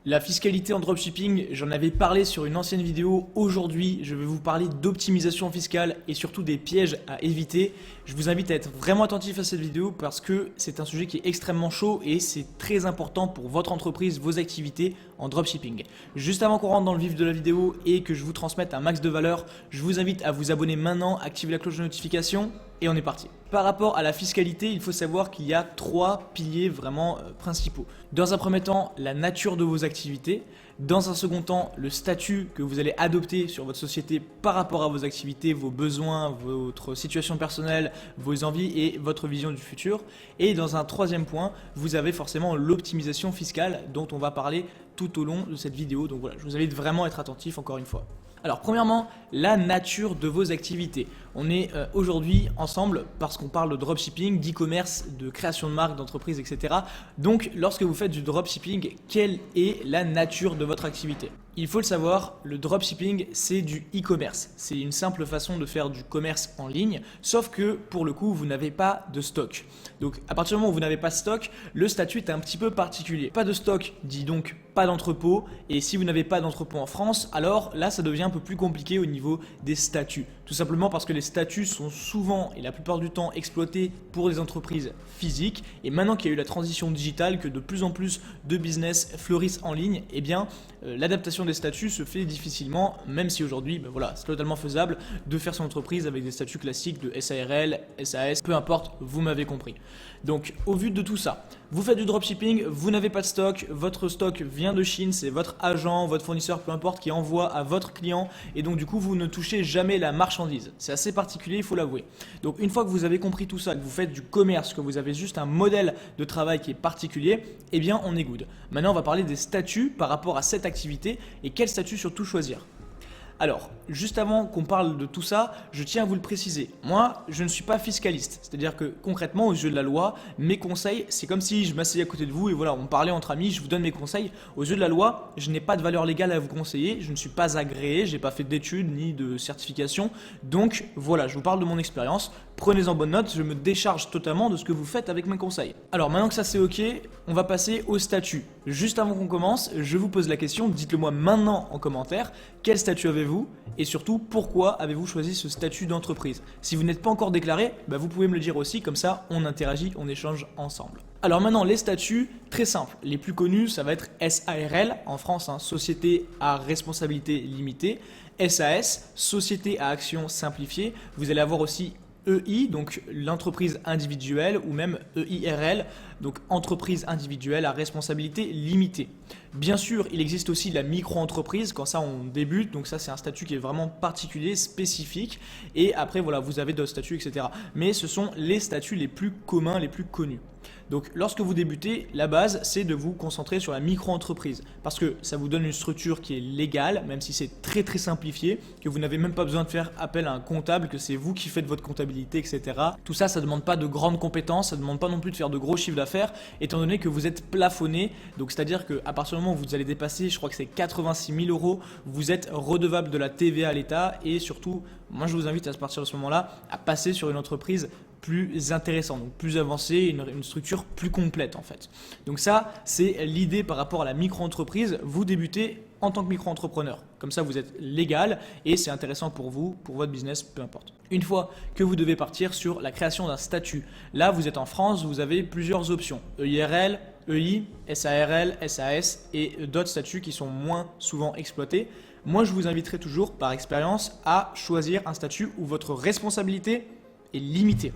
La fiscalité en dropshipping, j'en avais parlé sur une ancienne vidéo. Aujourd'hui, je vais vous parler d'optimisation fiscale et surtout des pièges à éviter. Je vous invite à être vraiment attentif à cette vidéo parce que c'est un sujet qui est extrêmement chaud et c'est très important pour votre entreprise, vos activités en dropshipping. Juste avant qu'on rentre dans le vif de la vidéo et que je vous transmette un max de valeur, je vous invite à vous abonner maintenant, activer la cloche de notification et on est parti. Par rapport à la fiscalité, il faut savoir qu'il y a trois piliers vraiment principaux. Dans un premier temps, la nature de vos activités. Dans un second temps, le statut que vous allez adopter sur votre société par rapport à vos activités, vos besoins, votre situation personnelle, vos envies et votre vision du futur. Et dans un troisième point, vous avez forcément l'optimisation fiscale dont on va parler tout au long de cette vidéo. Donc voilà, je vous invite vraiment à être attentif encore une fois. Alors premièrement, la nature de vos activités. On est aujourd'hui ensemble parce qu'on parle de dropshipping, d'e-commerce, de création de marque, d'entreprise, etc. Donc lorsque vous faites du dropshipping, quelle est la nature de votre activité? Il faut le savoir, le dropshipping c'est du e-commerce. C'est une simple façon de faire du commerce en ligne, sauf que pour le coup vous n'avez pas de stock. Donc à partir du moment où vous n'avez pas de stock, le statut est un petit peu particulier. Pas de stock dit donc pas d'entrepôt, et si vous n'avez pas d'entrepôt en France, alors là ça devient un peu plus compliqué au niveau des statuts. Tout simplement parce que les statuts sont souvent et la plupart du temps exploités pour les entreprises physiques, et maintenant qu'il y a eu la transition digitale, que de plus en plus de business fleurissent en ligne, eh bien l'adaptation des statuts se fait difficilement, même si aujourd'hui voilà, c'est totalement faisable de faire son entreprise avec des statuts classiques de SARL, SAS, peu importe, vous m'avez compris. Donc au vu de tout ça, vous faites du dropshipping, vous n'avez pas de stock, votre stock vient de Chine, c'est votre agent, votre fournisseur, peu importe, qui envoie à votre client, et donc du coup vous ne touchez jamais la marchandise. C'est assez particulier, il faut l'avouer. Donc une fois que vous avez compris tout ça, que vous faites du commerce, que vous avez juste un modèle de travail qui est particulier, eh bien on est good. Maintenant on va parler des statuts par rapport à cette activité et quel statut surtout choisir. Alors, juste avant qu'on parle de tout ça, je tiens à vous le préciser. Moi, je ne suis pas fiscaliste. C'est-à-dire que concrètement, aux yeux de la loi, mes conseils, c'est comme si je m'asseyais à côté de vous et voilà, on parlait entre amis, je vous donne mes conseils. Aux yeux de la loi, je n'ai pas de valeur légale à vous conseiller, je ne suis pas agréé, je n'ai pas fait d'études ni de certification. Donc voilà, je vous parle de mon expérience. Prenez-en bonne note, je me décharge totalement de ce que vous faites avec mes conseils. Alors maintenant que ça c'est ok, on va passer au statut. Juste avant qu'on commence, je vous pose la question, dites-le moi maintenant en commentaire, quel statut avez-vous et surtout pourquoi avez-vous choisi ce statut d'entreprise? Si vous n'êtes pas encore déclaré, vous pouvez me le dire aussi, comme ça on interagit, on échange ensemble. Alors maintenant les statuts, très simples, les plus connus ça va être SARL en France, Société à responsabilité limitée, SAS, Société à action simplifiée, vous allez avoir aussi EI, donc l'entreprise individuelle, ou même EIRL, donc entreprise individuelle à responsabilité limitée. Bien sûr, il existe aussi la micro-entreprise, quand ça on débute, donc ça c'est un statut qui est vraiment particulier, spécifique, et après voilà, vous avez d'autres statuts, etc. Mais ce sont les statuts les plus communs, les plus connus. Donc lorsque vous débutez, la base c'est de vous concentrer sur la micro-entreprise parce que ça vous donne une structure qui est légale, même si c'est très très simplifié, que vous n'avez même pas besoin de faire appel à un comptable, que c'est vous qui faites votre comptabilité, etc. Tout ça, ça ne demande pas de grandes compétences, ça ne demande pas non plus de faire de gros chiffres d'affaires, étant donné que vous êtes plafonné, donc c'est-à-dire qu'à partir du moment où vous allez dépasser, je crois que c'est 86 000 euros, vous êtes redevable de la TVA à l'État et surtout, moi je vous invite à partir de ce moment-là à passer sur une entreprise plus intéressant, donc plus avancé, une structure plus complète en fait. Donc ça, c'est l'idée par rapport à la micro-entreprise. Vous débutez en tant que micro-entrepreneur. Comme ça, vous êtes légal et c'est intéressant pour vous, pour votre business, peu importe. Une fois que vous devez partir sur la création d'un statut, là, vous êtes en France, vous avez plusieurs options. EIRL, EI, SARL, SAS et d'autres statuts qui sont moins souvent exploités. Moi, je vous inviterai toujours, par expérience, à choisir un statut où votre responsabilité est limitée.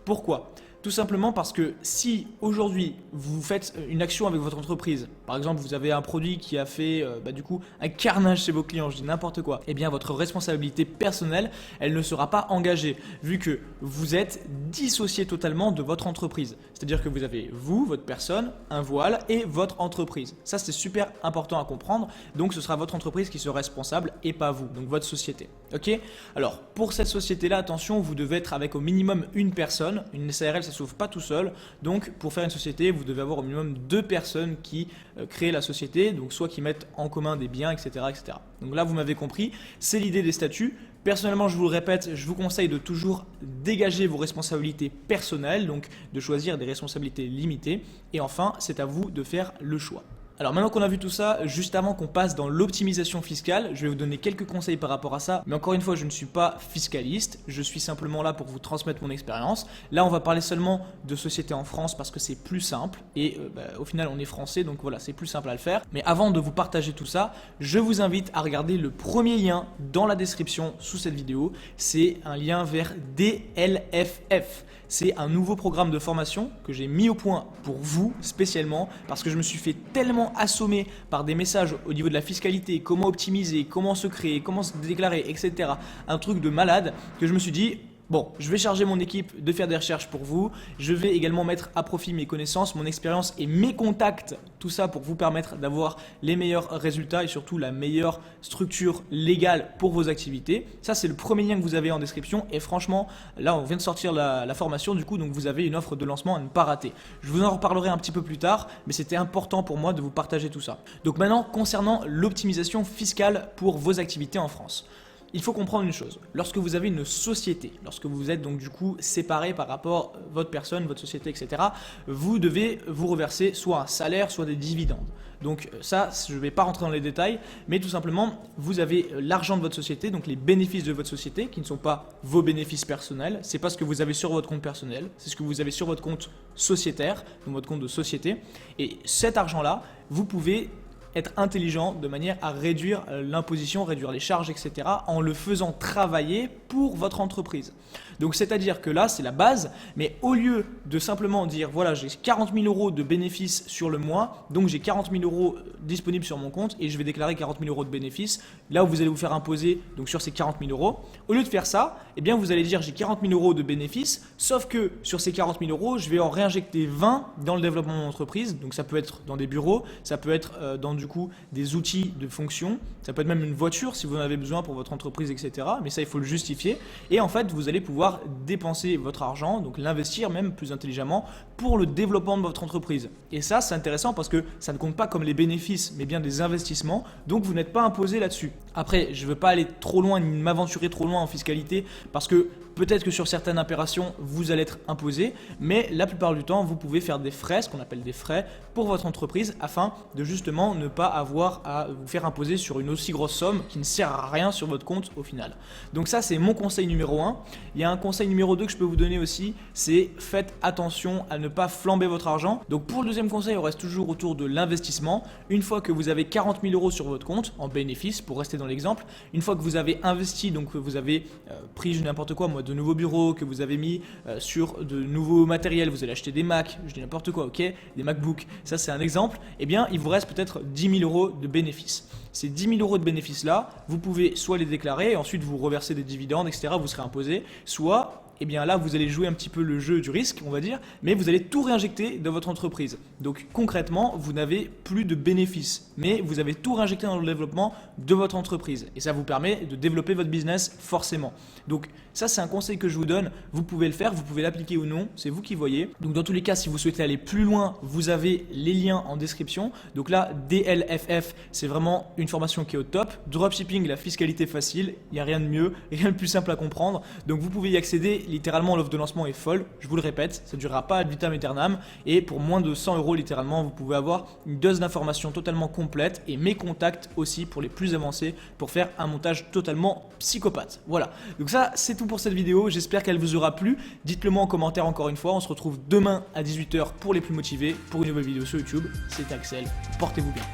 Pourquoi? Tout simplement parce que si aujourd'hui vous faites une action avec votre entreprise, par exemple vous avez un produit qui a fait du coup un carnage chez vos clients, je dis n'importe quoi, eh bien votre responsabilité personnelle, elle ne sera pas engagée vu que vous êtes dissocié totalement de votre entreprise. C'est-à-dire que vous avez vous, votre personne, un voile et votre entreprise. Ça c'est super important à comprendre, donc ce sera votre entreprise qui sera responsable et pas vous, donc votre société. Ok? Alors pour cette société-là, attention, vous devez être avec au minimum une personne, une SARL ça s'ouvre pas tout seul, donc pour faire une société vous devez avoir au minimum 2 personnes qui créent la société, donc soit qui mettent en commun des biens, etc., etc. Donc là vous m'avez compris, c'est l'idée des statuts. Personnellement, je vous le répète, je vous conseille de toujours dégager vos responsabilités personnelles, donc de choisir des responsabilités limitées. Et enfin, c'est à vous de faire le choix. Alors maintenant qu'on a vu tout ça, juste avant qu'on passe dans l'optimisation fiscale, je vais vous donner quelques conseils par rapport à ça. Mais encore une fois, je ne suis pas fiscaliste, je suis simplement là pour vous transmettre mon expérience. Là, on va parler seulement de sociétés en France parce que c'est plus simple. Et au final, on est français, donc voilà, c'est plus simple à le faire. Mais avant de vous partager tout ça, je vous invite à regarder le premier lien dans la description sous cette vidéo. C'est un lien vers DLFF. C'est un nouveau programme de formation que j'ai mis au point pour vous spécialement parce que je me suis fait tellement assommer par des messages au niveau de la fiscalité, comment optimiser, comment se créer, comment se déclarer, etc. Un truc de malade que je me suis dit... Bon, je vais charger mon équipe de faire des recherches pour vous. Je vais également mettre à profit mes connaissances, mon expérience et mes contacts. Tout ça pour vous permettre d'avoir les meilleurs résultats et surtout la meilleure structure légale pour vos activités. Ça, c'est le premier lien que vous avez en description. Et franchement, là, on vient de sortir la formation du coup, donc vous avez une offre de lancement à ne pas rater. Je vous en reparlerai un petit peu plus tard, mais c'était important pour moi de vous partager tout ça. Donc maintenant, concernant l'optimisation fiscale pour vos activités en France. Il faut comprendre une chose, lorsque vous avez une société, lorsque vous êtes donc du coup séparé par rapport à votre personne, votre société, etc., vous devez vous reverser soit un salaire, soit des dividendes. Donc ça, je ne vais pas rentrer dans les détails, mais tout simplement, vous avez l'argent de votre société, donc les bénéfices de votre société, qui ne sont pas vos bénéfices personnels, c'est pas ce que vous avez sur votre compte personnel, c'est ce que vous avez sur votre compte sociétaire, donc votre compte de société. Et cet argent-là, vous pouvez être intelligent de manière à réduire l'imposition, réduire les charges, etc. en le faisant travailler pour votre entreprise. Donc c'est-à-dire que là, c'est la base, mais au lieu de simplement dire voilà, j'ai 40 000 euros de bénéfices sur le mois, donc j'ai 40 000 euros disponibles sur mon compte et je vais déclarer 40 000 euros de bénéfices, là où vous allez vous faire imposer donc sur ces 40 000 euros, au lieu de faire ça, eh bien vous allez dire j'ai 40 000 euros de bénéfices, sauf que sur ces 40 000 euros, je vais en réinjecter 20 dans le développement de mon entreprise, donc ça peut être dans des bureaux, ça peut être dans du coup des outils de fonction, ça peut être même une voiture si vous en avez besoin pour votre entreprise, etc. Mais ça, il faut le justifier. Et en fait, vous allez pouvoir dépenser votre argent, donc l'investir même plus intelligemment pour le développement de votre entreprise. Et ça, c'est intéressant parce que ça ne compte pas comme les bénéfices, mais bien des investissements. Donc, vous n'êtes pas imposé là-dessus. Après, je ne veux pas aller trop loin ni m'aventurer trop loin en fiscalité parce que peut-être que sur certaines opérations, vous allez être imposé, mais la plupart du temps, vous pouvez faire des frais, ce qu'on appelle des frais, pour votre entreprise afin de justement ne pas avoir à vous faire imposer sur une aussi grosse somme qui ne sert à rien sur votre compte au final. Donc ça, c'est mon conseil numéro 1. Il y a un conseil numéro 2 que je peux vous donner aussi, c'est faites attention à ne pas flamber votre argent. Donc pour le deuxième conseil, on reste toujours autour de l'investissement. Une fois que vous avez 40 000 euros sur votre compte en bénéfice, pour rester dans l'exemple, une fois que vous avez investi, donc que vous avez pris n'importe quoi, moi, de nouveaux bureaux, que vous avez mis sur de nouveaux matériels, vous allez acheter des Mac, je dis n'importe quoi, ok, des MacBooks, ça c'est un exemple, eh bien il vous reste peut-être 10 000 euros de bénéfices. Ces 10 000 euros de bénéfices là, vous pouvez soit les déclarer et ensuite vous reverser des dividendes, etc., vous serez imposé, soit eh bien là vous allez jouer un petit peu le jeu du risque, on va dire, mais vous allez tout réinjecter dans votre entreprise. Donc concrètement, vous n'avez plus de bénéfices, mais vous avez tout réinjecté dans le développement de votre entreprise. Et ça vous permet de développer votre business forcément. Donc ça, c'est un conseil que je vous donne. Vous pouvez le faire, vous pouvez l'appliquer ou non, c'est vous qui voyez. Donc dans tous les cas, si vous souhaitez aller plus loin, vous avez les liens en description. Donc là, DLFF, c'est vraiment une formation qui est au top. Dropshipping, la fiscalité facile, il n'y a rien de mieux, rien de plus simple à comprendre. Donc vous pouvez y accéder. Littéralement, l'offre de lancement est folle, je vous le répète, ça ne durera pas ad vitam aeternam et pour moins de 100 euros littéralement, vous pouvez avoir une dose d'informations totalement complète et mes contacts aussi pour les plus avancés pour faire un montage totalement psychopathe. Voilà, donc ça c'est tout pour cette vidéo, j'espère qu'elle vous aura plu, dites-le moi en commentaire encore une fois, on se retrouve demain à 18 h pour les plus motivés pour une nouvelle vidéo sur YouTube, c'était Axel, portez-vous bien.